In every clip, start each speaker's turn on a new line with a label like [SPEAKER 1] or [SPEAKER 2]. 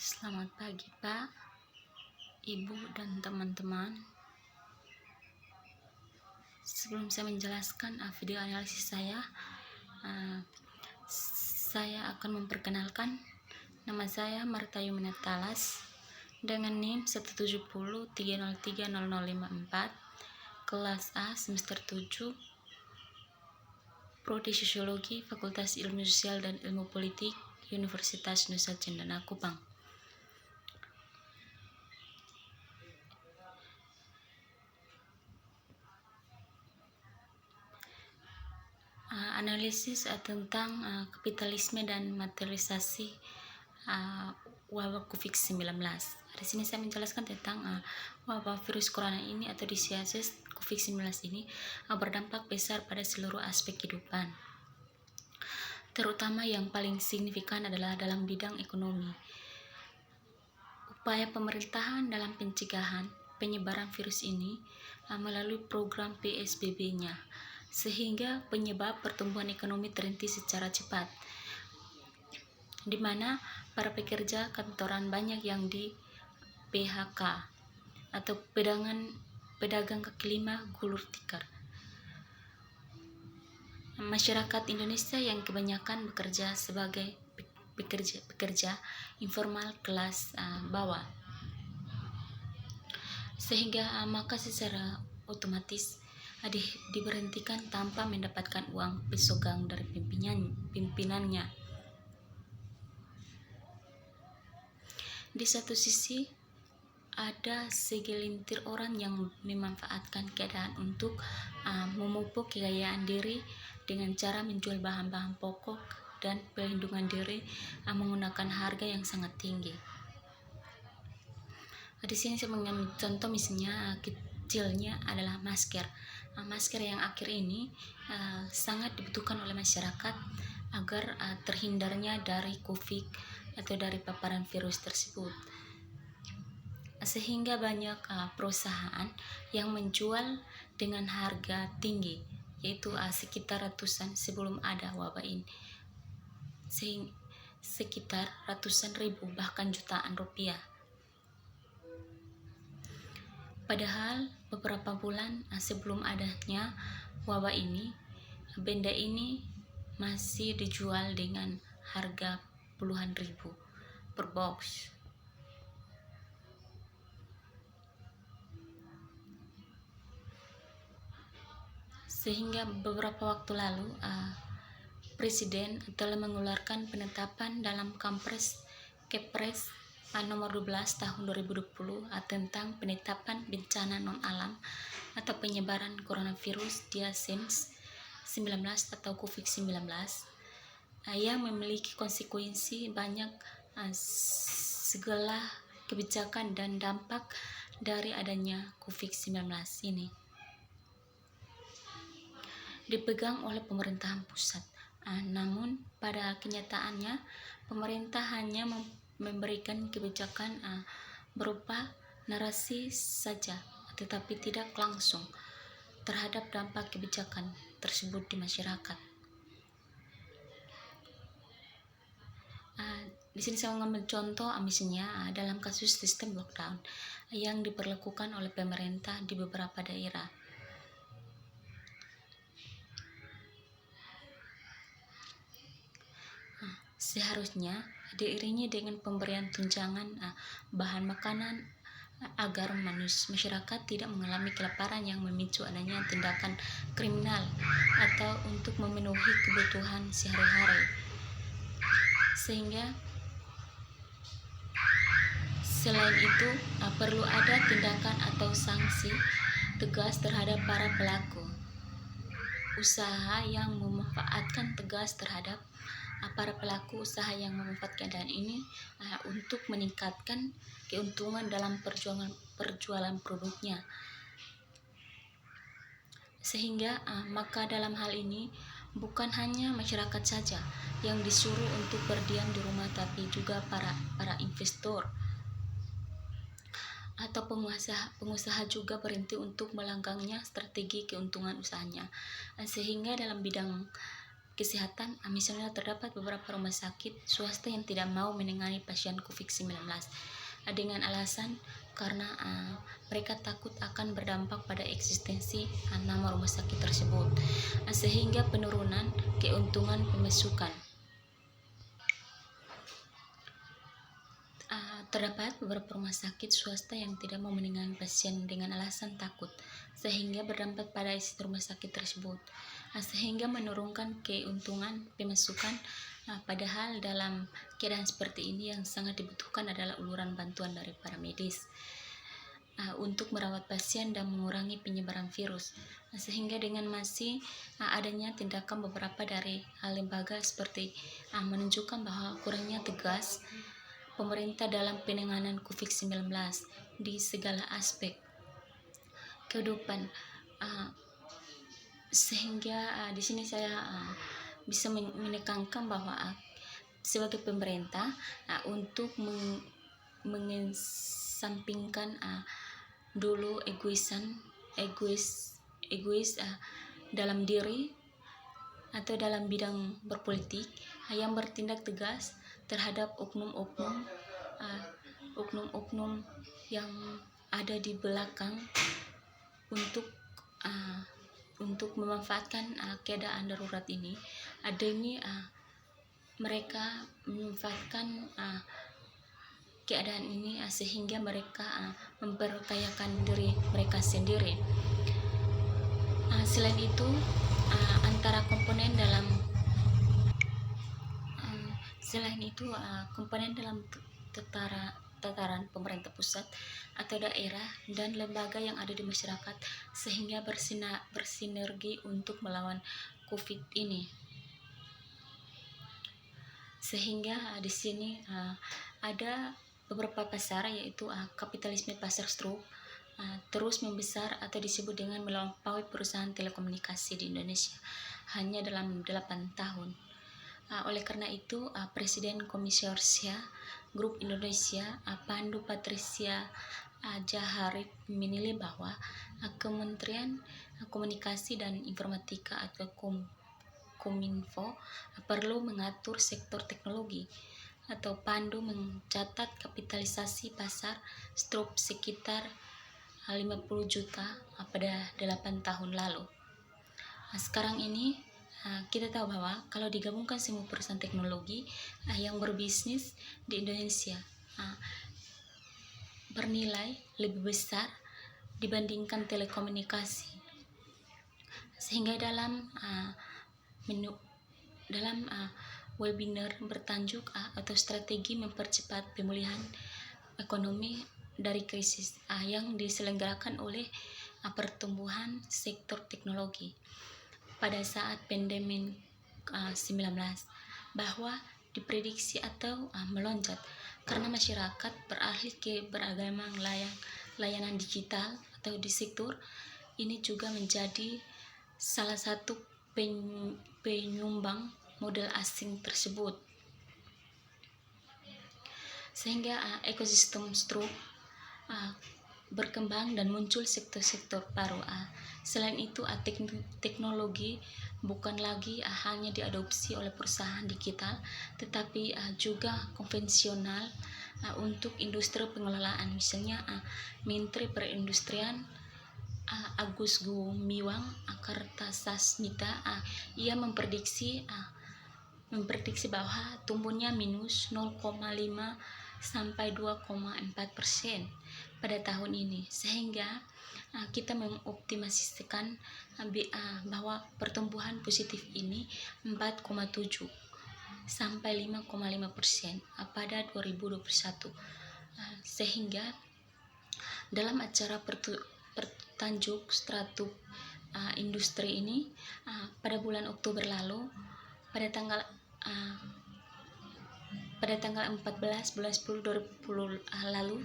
[SPEAKER 1] Selamat pagi Pak, Ibu, dan teman-teman. Sebelum saya menjelaskan video analisis saya akan memperkenalkan. Nama saya Marta Yumina Talas dengan NIM 170303054, kelas A, semester 7, Prodi Sosiologi, Fakultas Ilmu Sosial dan Ilmu Politik, Universitas Nusa Cendana Kupang. Analisis tentang kapitalisme dan materialisasi wabah COVID-19. Di sini saya menjelaskan tentang wabah virus corona ini atau disease COVID-19 ini berdampak besar pada seluruh aspek kehidupan. Terutama yang paling signifikan adalah dalam bidang ekonomi. Upaya pemerintahan dalam pencegahan penyebaran virus ini melalui program PSBB-nya, sehingga penyebab pertumbuhan ekonomi terhenti secara cepat, di mana para pekerja kantoran banyak yang di PHK atau pedagang kaki lima gulung tikar. Masyarakat Indonesia yang kebanyakan bekerja sebagai pekerja informal kelas bawah, sehingga maka secara otomatis diberhentikan tanpa mendapatkan uang pesogang dari pimpinannya. Di satu sisi ada segelintir orang yang memanfaatkan keadaan untuk memupuk kekayaan diri dengan cara menjual bahan-bahan pokok dan pelindungan diri menggunakan harga yang sangat tinggi. Di sini saya mengambil contoh misalnya kecilnya adalah masker. Masker yang akhir ini sangat dibutuhkan oleh masyarakat agar terhindarnya dari COVID atau dari paparan virus tersebut. Sehingga banyak perusahaan yang menjual dengan harga tinggi, yaitu sekitar ratusan sebelum ada wabah ini, sekitar ratusan ribu bahkan jutaan rupiah. Padahal beberapa bulan sebelum adanya wabah ini, benda ini masih dijual dengan harga puluhan ribu per box. Sehingga beberapa waktu lalu Presiden telah mengeluarkan penetapan dalam Kepres nomor 12 tahun 2020 tentang penetapan bencana non-alam atau penyebaran coronavirus disease-19 atau COVID-19 yang memiliki konsekuensi banyak segala kebijakan dan dampak dari adanya COVID-19 ini dipegang oleh pemerintahan pusat. Namun pada kenyataannya pemerintah hanya memberikan kebijakan berupa narasi saja, tetapi tidak langsung terhadap dampak kebijakan tersebut di masyarakat. Di sini saya mengambil contoh misalnya dalam kasus sistem lockdown yang diberlakukan oleh pemerintah di beberapa daerah. Seharusnya diiringi dengan pemberian tunjangan bahan makanan agar masyarakat tidak mengalami kelaparan yang memicu adanya tindakan kriminal atau untuk memenuhi kebutuhan sehari-hari. Sehingga selain itu perlu ada tindakan atau sanksi tegas terhadap para pelaku usaha yang memanfaatkan para pelaku usaha yang memanfaatkan keadaan ini untuk meningkatkan keuntungan dalam perjualan produknya. Sehingga maka dalam hal ini bukan hanya masyarakat saja yang disuruh untuk berdiam di rumah, tapi juga para investor atau pengusaha juga berhenti untuk melanggangnya strategi keuntungan usahanya. Sehingga dalam bidang kesehatan, misalnya terdapat beberapa rumah sakit swasta yang tidak mau menangani pasien COVID-19 dengan alasan karena mereka takut akan berdampak pada eksistensi nama rumah sakit tersebut, sehingga penurunan keuntungan pemasukan. Terdapat beberapa rumah sakit swasta yang tidak mau menangani pasien dengan alasan takut, sehingga berdampak pada isi rumah sakit tersebut, sehingga menurunkan keuntungan pemasukan. Padahal dalam keadaan seperti ini yang sangat dibutuhkan adalah uluran bantuan dari para medis untuk merawat pasien dan mengurangi penyebaran virus, sehingga dengan masih adanya tindakan beberapa dari lembaga seperti menunjukkan bahwa kurangnya tegas pemerintah dalam penanganan COVID-19 di segala aspek kehidupan, sehingga di sini saya bisa menekankan bahwa sebagai pemerintah untuk mengesampingkan dulu egois dalam diri atau dalam bidang berpolitik, yang bertindak tegas terhadap oknum-oknum yang ada di belakang untuk memanfaatkan keadaan darurat ini. Demi mereka memanfaatkan keadaan ini sehingga mereka memperkayakan diri mereka sendiri. Selain itu, antara komponen dalam tataran pemerintah pusat atau daerah dan lembaga yang ada di masyarakat, sehingga bersinergi untuk melawan COVID ini. Sehingga di sini ada beberapa pasar, yaitu kapitalisme pasar struk terus membesar atau disebut dengan melampaui perusahaan telekomunikasi di Indonesia hanya dalam 8 tahun. Oleh karena itu, Presiden Komisiosia Grup Indonesia, Pandu Patrisya Jaharit, menilai bahwa Kementerian Komunikasi dan Informatika atau Kominfo perlu mengatur sektor teknologi. Atau Pandu mencatat kapitalisasi pasar struk sekitar 50 juta pada 8 tahun lalu. Sekarang ini kita tahu bahwa kalau digabungkan semua perusahaan teknologi yang berbisnis di Indonesia bernilai lebih besar dibandingkan telekomunikasi. Sehingga dalam webinar bertajuk atau strategi mempercepat pemulihan ekonomi dari krisis yang diselenggarakan oleh pertumbuhan sektor teknologi pada saat pandemi 19, bahwa diprediksi atau melonjak karena masyarakat beralih ke beragam layanan digital atau di sektor ini juga menjadi salah satu penyumbang modal asing tersebut, sehingga ekosistem struk berkembang dan muncul sektor-sektor baru. Selain itu, teknologi bukan lagi hanya diadopsi oleh perusahaan digital, tetapi juga konvensional untuk industri pengelolaan. Misalnya Menteri Perindustrian Agus Gumiwang Kartasasmita ia memprediksi bahwa tumbuhnya minus 0,5 sampai 2,4% pada tahun ini, sehingga kita mengoptimasikan bahwa pertumbuhan positif ini 4,7 sampai 5,5% pada 2021. Sehingga dalam acara bertajuk Stratum Industri ini pada bulan Oktober lalu, pada tanggal 14 bulan 10 2020 lalu,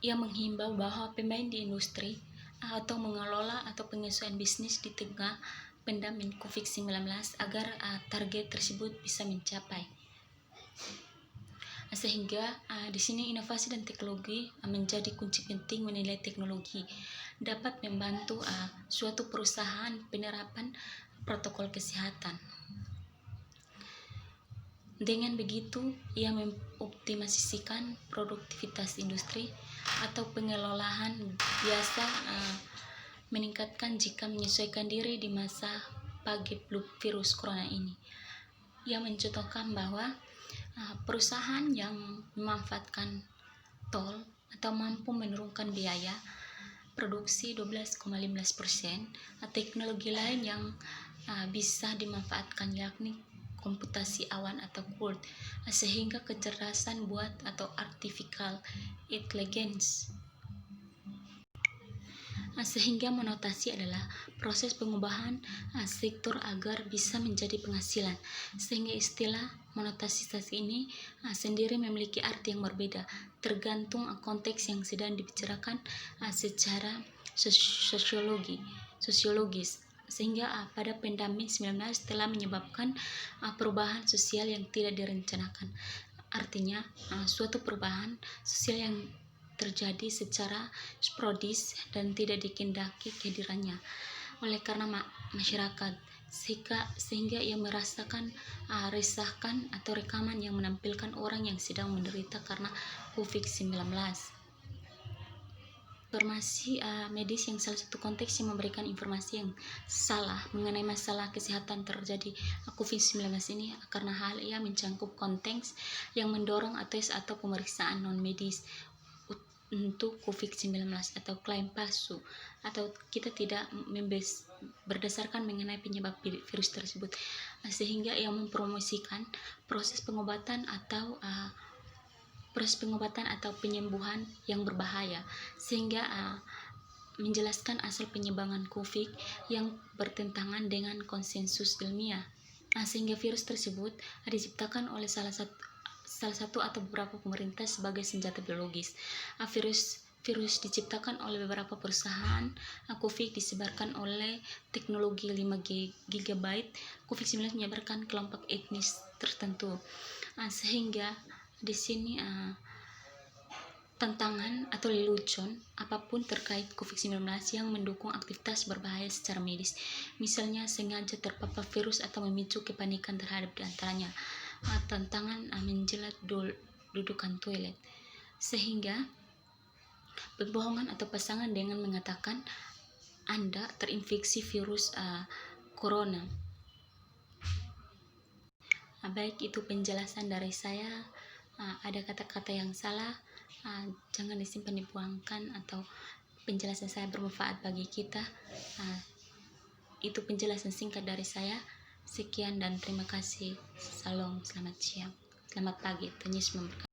[SPEAKER 1] ia menghimbau bahwa pemain di industri atau mengelola atau penyesuaian bisnis di tengah pandemi COVID-19 agar target tersebut bisa mencapai. Sehingga di sini inovasi dan teknologi menjadi kunci penting. Menilai teknologi dapat membantu suatu perusahaan penerapan protokol kesehatan. Dengan begitu, ia mengoptimasikan produktivitas industri atau pengelolaan biasa meningkatkan jika menyesuaikan diri di masa pandemi virus corona ini. Ia mencontohkan bahwa perusahaan yang memanfaatkan tol atau mampu menurunkan biaya produksi 12,15%, teknologi lain yang bisa dimanfaatkan yakni komputasi awan atau cloud, sehingga kecerdasan buat atau artificial intelligence, sehingga monetasi adalah proses pengubahan sektor agar bisa menjadi penghasilan, sehingga istilah monetisasi ini sendiri memiliki arti yang berbeda tergantung konteks yang sedang dibicarakan secara sosiologis, sehingga pada pandemi 19 telah menyebabkan perubahan sosial yang tidak direncanakan. Artinya suatu perubahan sosial yang terjadi secara sporadis dan tidak dikehendaki kehadirannya oleh karena masyarakat, sehingga ia merasakan resahkan atau rekaman yang menampilkan orang yang sedang menderita karena COVID-19. Informasi medis yang salah satu konteks yang memberikan informasi yang salah mengenai masalah kesehatan terjadi COVID-19 ini karena hal ia mencangkup konteks yang mendorong tes atau pemeriksaan non medis untuk COVID-19 atau klaim palsu, atau kita tidak berdasarkan mengenai penyebab virus tersebut, sehingga ia mempromosikan proses pengobatan atau penyembuhan yang berbahaya, sehingga menjelaskan asal penyebaran COVID yang bertentangan dengan konsensus ilmiah, sehingga virus tersebut diciptakan oleh salah satu atau beberapa pemerintah sebagai senjata biologis. Virus diciptakan oleh beberapa perusahaan. COVID disebarkan oleh teknologi 5 GB. COVID-19 menyebarkan kelompok etnis tertentu, sehingga di sini tantangan atau lelucon apapun terkait COVID-19 yang mendukung aktivitas berbahaya secara medis, misalnya sengaja terpapar virus atau memicu kepanikan terhadap diantaranya tantangan menjilat dudukan toilet, sehingga pembohongan atau pasangan dengan mengatakan Anda terinfeksi virus corona. Baik, itu penjelasan dari saya. Ada kata-kata yang salah, jangan disimpan, dibuangkan, atau penjelasan saya bermanfaat bagi kita. Itu penjelasan singkat dari saya. Sekian dan terima kasih. Salam, selamat siang, selamat pagi. Tuhan Yesus memberkati.